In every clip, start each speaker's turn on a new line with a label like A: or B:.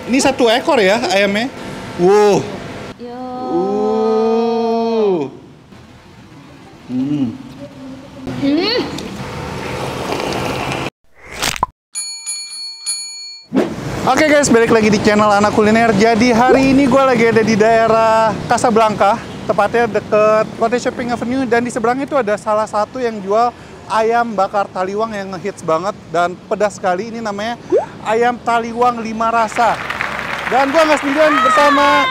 A: Ini 1 ekor ya ayamnya. Wow.
B: Yo. Oke guys, balik lagi di channel Anak Kuliner. Jadi hari ini gue lagi ada di daerah Casablanca, tepatnya deket Kota Shopping Avenue. Dan di seberang itu ada salah satu yang jual ayam bakar taliwang yang ngehits banget dan pedas sekali. Ini namanya ayam taliwang 5 rasa. Dan gue nggak sendirian, bersama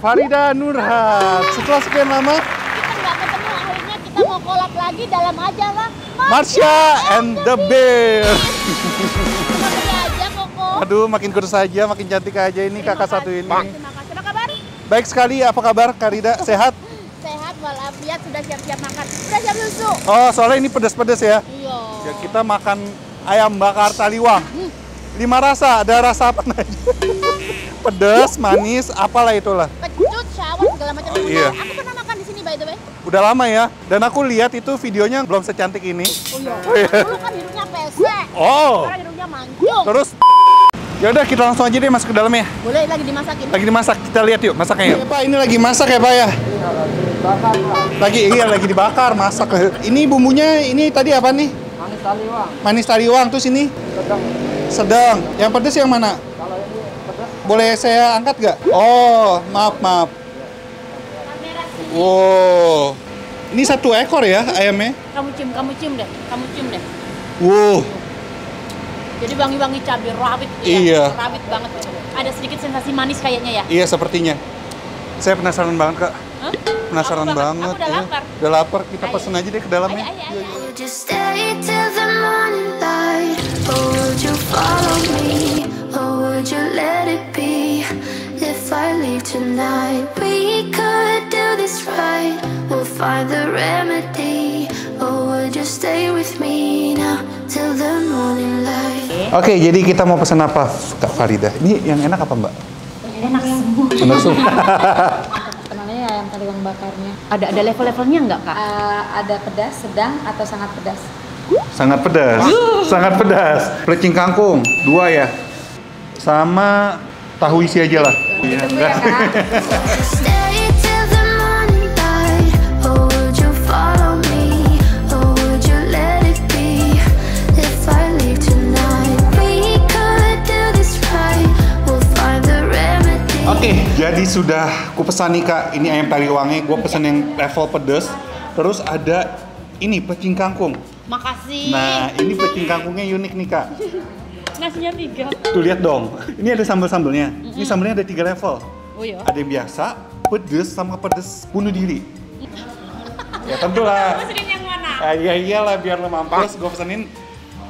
B: Farida Nurhat. Setelah sekian lama Kita nggak ketemu, akhirnya kita mau collab lagi dalam acara
A: Marsha and the Bear.
B: Makasih aja Koko.
A: Aduh, makin kurus aja, makin cantik aja ini kakak satu ini.
B: Terima kasih. Apa kabar?
A: Baik sekali, apa kabar Karida? Sehat?
B: Sehat walafiat, sudah siap-siap makan. Sudah siap susu.
A: Oh, soalnya ini pedas-pedas ya.
B: Iya.
A: Ya, kita makan ayam bakar taliwang. 5 rasa, ada rasa apa aja? Pedas, manis, apalah itulah.
B: Kecut, syawat, segala macam.
A: Oh, iya.
B: Aku pernah makan di sini by the way.
A: Udah lama ya, dan aku lihat itu videonya belum secantik ini.
B: Oh iya. Dulu kan hidungnya pesek.
A: Oh,
B: Sekarang hidungnya manjung.
A: terus ya udah kita langsung aja deh masuk ke dalamnya.
B: Boleh lagi dimasakin.
A: Lagi dimasak, kita lihat yuk masaknya yuk. Pak, ini lagi masak ya Pak ya? Lagi dibakar, masak. Ini bumbunya, ini tadi apa nih?
C: Manis taliwang.
A: Manis taliwang, terus ini? Sedang. Yang pedas yang mana?
C: Kalau ini pedas.
A: Boleh saya angkat nggak? Oh, maaf.
B: Kamera sini.
A: Wow. Ini 1 ekor ya ayamnya?
B: Kamu cium deh.
A: Wow.
B: Jadi wangi-wangi cabai rawit
A: Iya.
B: Rawit banget. Ada sedikit sensasi manis kayaknya ya.
A: Iya sepertinya. Saya penasaran banget Kak.
B: Hah?
A: Penasaran
B: Aku
A: banget.
B: udah
A: ya.
B: lapar.
A: Udah lapar, kita
B: Ayo.
A: pesen aja deh ke dalamnya.
B: Ayo.
D: Would you stay till the morning light? Or would you follow me? Or would you let it be? If I leave tonight, we could do this right. We'll find the remedy. Or would you stay with me now till the morning light?
A: Oke, jadi kita mau pesan apa Kak Farida? Ini yang enak apa Mbak?
B: Enak semua.
A: Enak semua.
E: Kenalnya ayam taliwang bakarnya.
B: Ada level-levelnya nggak Kak?
E: Ada pedas, sedang, atau sangat pedas.
A: Sangat pedas. Sangat pedas. Plecing kangkung 2 ya. Sama tahu isi aja lah. Iya,
E: Ditunggu ya, Kak.
D: Would you stay till the morning light? Or would you follow me? Or would you let it be? If I leave tonight, we could do this right. We'll find the remedy.
A: Oke, jadi sudah ku pesan nih Kak. Ini ayam taliwangnya. Gue pesan yang level pedas. Terus ada ini plecing kangkung.
B: Makasih.
A: Nah, ini plecing kangkungnya unik nih Kak.
B: Nasinya 3.
A: Tuh lihat dong. Ini ada sambal-sambalnya. Ini sambalnya ada 3 level.
B: Oh iya.
A: Ada yang biasa, pedas sama pedas bunuh diri. Ya tentulah.
B: Pesenin yang mana?
A: Ya iyalah biar lo mampus. Gue pesenin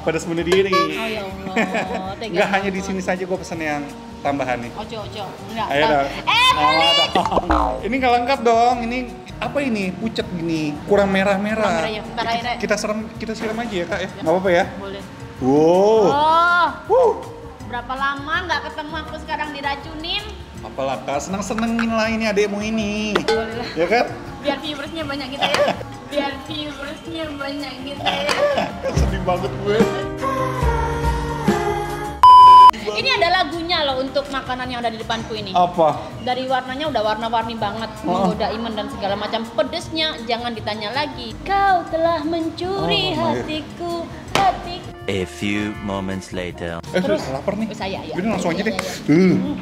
A: pedas bunuh diri.
B: Oh ya Allah. Tega.
A: Enggak hanya di sini saja gue pesen yang tambahan nih.
B: Ojo. Enggak.
A: Ayo dong.
B: Pelit.
A: Ini nggak lengkap dong. Ini apa ini? Pucet gini, kurang merah-merah.
B: Kurang merah ya. Bentar, ayo.
A: Kita siram aja ya Kak ya. Nggak apa-apa ya.
B: Boleh.
A: Wow.
B: Oh. Berapa lama nggak ketemu aku sekarang diracunin?
A: Apalah Kak, seneng-senengin lah ini adekmu ini.
B: Boleh lah.
A: Ya kan?
B: Biar viewersnya banyak kita ya.
A: Sedih banget gue.
B: Ini ada lagunya loh untuk makanan yang ada di depanku ini.
A: Apa?
B: Dari warnanya udah warna-warni banget, menggoda iman dan segala macam. Pedesnya jangan ditanya lagi. Kau telah mencuri hatiku.
F: A few moments later.
B: Terus?
A: Lapar nih.
B: Saya ya.
A: Ini langsung aja deh.
B: Iya.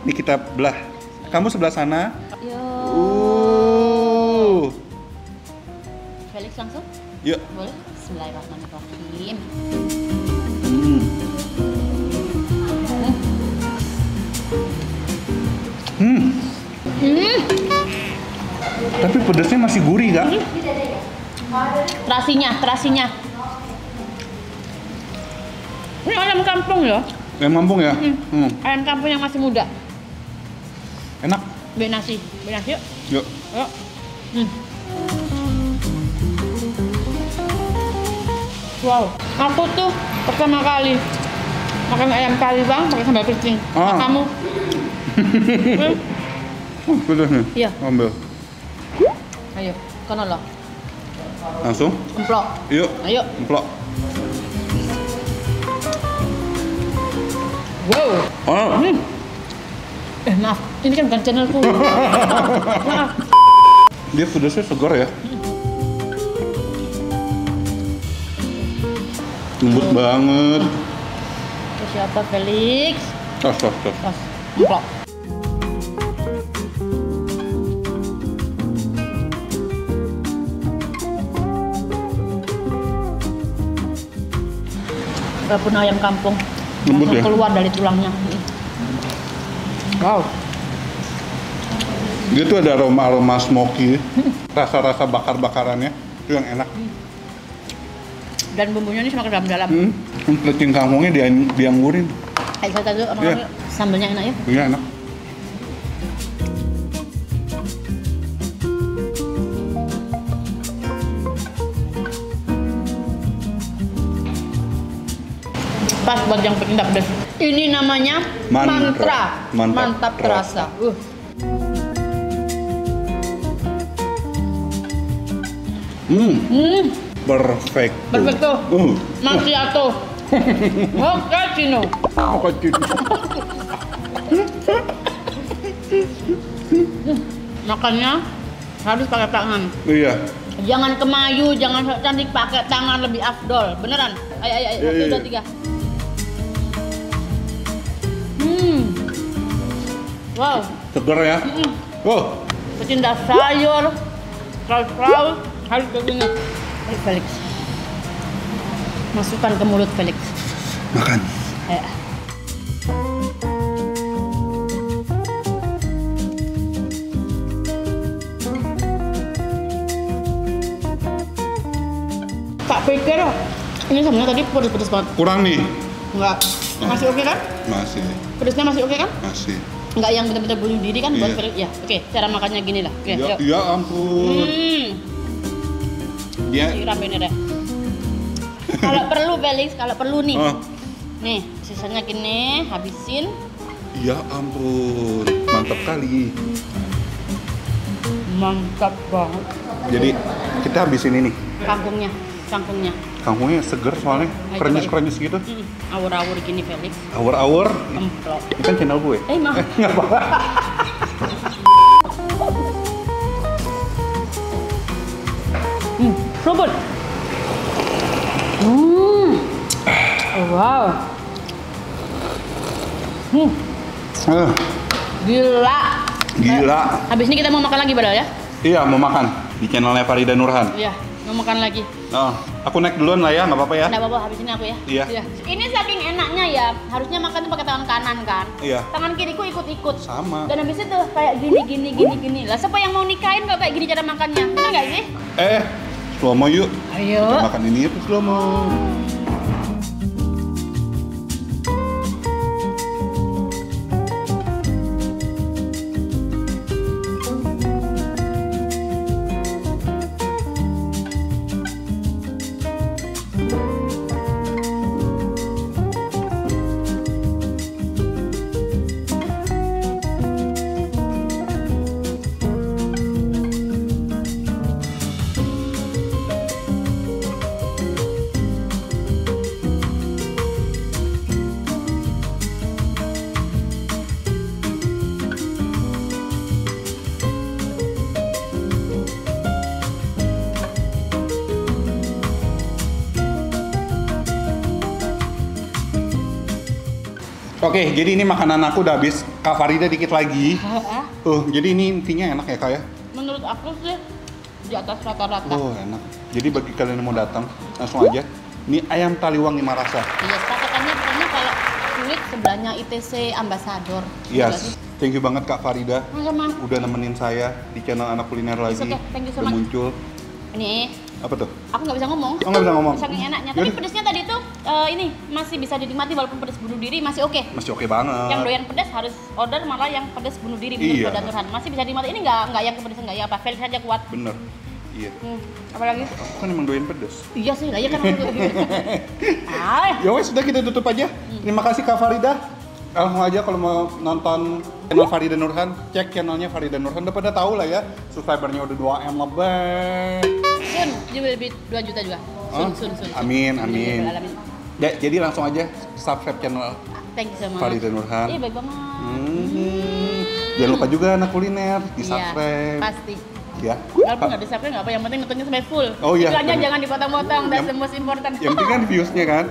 A: Ini kita belah. Kamu sebelah sana.
B: Yo. Felix langsung?
A: Yuk.
B: Boleh? Bismillahirrahmanirrahim.
A: Tapi pedasnya masih gurih Kak.
B: Terasinya. Ini ayam kampung ya?
A: Yang mampung ya?
B: Ayam kampung yang masih muda.
A: Enak.
B: Beli nasi yuk.
A: Yuk.
B: Yuk. Wow, aku tuh pertama kali makan ayam taliwang pakai sambal pecing. Kamu?
A: Pedas nih.
B: Iya.
A: Ambil.
B: Ayo, kono lo.
A: Langsung?
B: Emplok.
A: Yuk.
B: Ayo.
A: Emplok.
E: Wow.
A: Oh.
E: Maaf, ini kan bukan channelku. Maaf.
A: Dia pedasnya segar ya. Lembut banget.
E: Terus siapa Felix?
A: Tos.
E: Pas, emplok. Walaupun ayam kampung,
A: Lembut
E: langsung
A: ya?
E: keluar dari tulangnya. Wow.
A: Dia tuh ada aroma smoky, rasa-rasa bakar-bakarannya itu yang enak.
E: Dan bumbunya ini semakin dalam-dalam.
A: Lecing kangkungnya dianggurin.
E: Ayo kita dulu sama
A: Iya.
E: sambelnya enak ya.
A: Iya enak.
E: Pas buat yang pecinta pedas. Ini namanya mantra.
A: Mantap
E: terasa.
A: Perfect.
E: Perfecto. Macchiato. Mochaccino. Makannya harus pakai tangan.
A: Iya.
E: Jangan kemayu, jangan sok cantik, pakai tangan lebih afdol. Beneran? Ayo.
A: Iya.
E: 1, 2, 3. Wow.
A: Segar ya. Wow.
E: Pecinta sayur, saus harus begini. Ayo Felix. Masukkan ke mulut Felix.
A: Makan.
E: Ayo. Tak pikir ini sebenarnya tadi pedes-pedes banget.
A: Kurang nih.
E: Enggak. Masih oke kan?
A: Masih.
E: Pedesnya masih oke kan?
A: Masih.
E: Enggak yang benar-benar bunuh diri kan buat
A: Iya.
E: Felix. Ya, oke. Cara makannya gini lah. Oke,
A: Ya,
E: yuk.
A: ya ampun. Dia
E: Siram ini deh. Kalau perlu Felix, kalau perlu nih.
A: Oh.
E: Nih, sisanya gini, habisin.
A: Ya ampun. Mantap kali.
E: Mantap banget.
A: Jadi kita habisin ini.
E: Kangkungnya.
A: Kangkungnya seger soalnya.
E: Ayo,
A: Krenyes-krenyes gitu.
E: Awur-awur gini Felix.
A: Awur-awur.
E: Emplok.
A: Ini kan channel gue.
E: Maaf.
A: Nggak apa-apa.
E: Robot. Wow. Gila.
A: Gila.
E: Habis ini kita mau makan lagi padahal ya?
A: Iya, mau makan di channelnya Farida Nurhan.
E: Iya, mau makan lagi.
A: Oh, aku naik duluan lah ya, nggak apa-apa ya.
E: Nggak apa-apa, habis ini aku ya.
A: Iya.
E: Ini saking enaknya ya, harusnya makan tuh pakai tangan kanan kan.
A: Iya.
E: Tangan kiriku ikut-ikut.
A: Sama.
E: Dan habis itu kayak gini. Lah siapa yang mau nikahin kalau kayak gini cara makannya? Bener nggak sih?
A: Slow mo yuk.
E: Ayo.
A: Kita makan ini yuk, slow mo. Oke, jadi ini makanan aku udah habis. Kak Farida dikit lagi. Jadi ini intinya enak ya Kak ya?
E: Menurut aku sih di atas rata-rata.
A: Enak. Jadi bagi kalian yang mau datang, langsung aja. Ini ayam taliwang 5 rasa.
E: Iya, patokannya pokoknya kalau sulit sebelahnya ITC Ambassador.
A: Yes. Thank you banget Kak Farida.
E: Sama.
A: Udah nemenin saya di channel Anak Kuliner lagi.
E: okay. Thank you so
A: Udah
E: much.
A: muncul.
E: Ini
A: Apa tuh?
E: aku nggak bisa ngomong.
A: Oh, nggak bisa ngomong.
E: Saking enaknya. Tapi
A: Yaudah.
E: pedesnya tadi tuh ini masih bisa dinikmati walaupun pedes bunuh diri masih oke.
A: Masih oke banget.
E: Yang doyan pedas harus order malah yang pedas bunuh diri menurut
A: Iya.
E: Badan Nurhan. Masih bisa dinikmati. Ini nggak yang kepedesan nggak ya apa. Felix saja kuat.
A: Bener. Iya.
E: Apalagi?
A: Aku kan emang doyan pedes.
E: Iya sih, lah ya kan aku. Ah,
A: Ya wes, sudah kita tutup aja. Terima kasih Kak Farida. Langsung aja kalau mau nonton channel Farida Nurhan, cek channelnya Farida Nurhan. Udah pada tahu lah ya, subscribernya udah 2M lebih.
E: soon, you will be 2 juta juga. Soon.
A: Amin.
E: Alamin.
A: Jadi langsung aja subscribe channel
E: Thank you so much.
A: Farida Nurhan.
E: Iya, baik banget.
A: Jangan lupa juga anak kuliner di
E: Iya,
A: subscribe.
E: pasti.
A: Ya.
E: Walaupun nggak di-subscribe nggak apa, yang penting nontonnya sampai full.
A: Oh, iya.
E: Iklannya
A: Bener.
E: jangan dipotong-potong, that's
A: Yang-
E: the most important.
A: Yang penting kan views-nya kan.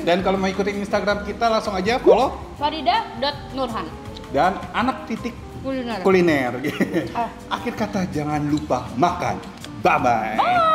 A: Dan kalau mau ikutin Instagram kita langsung aja follow
E: Farida.Nurhan.
A: dan anak titik
E: Kuliner.
A: kuliner. Akhir kata jangan lupa makan. Bye bye.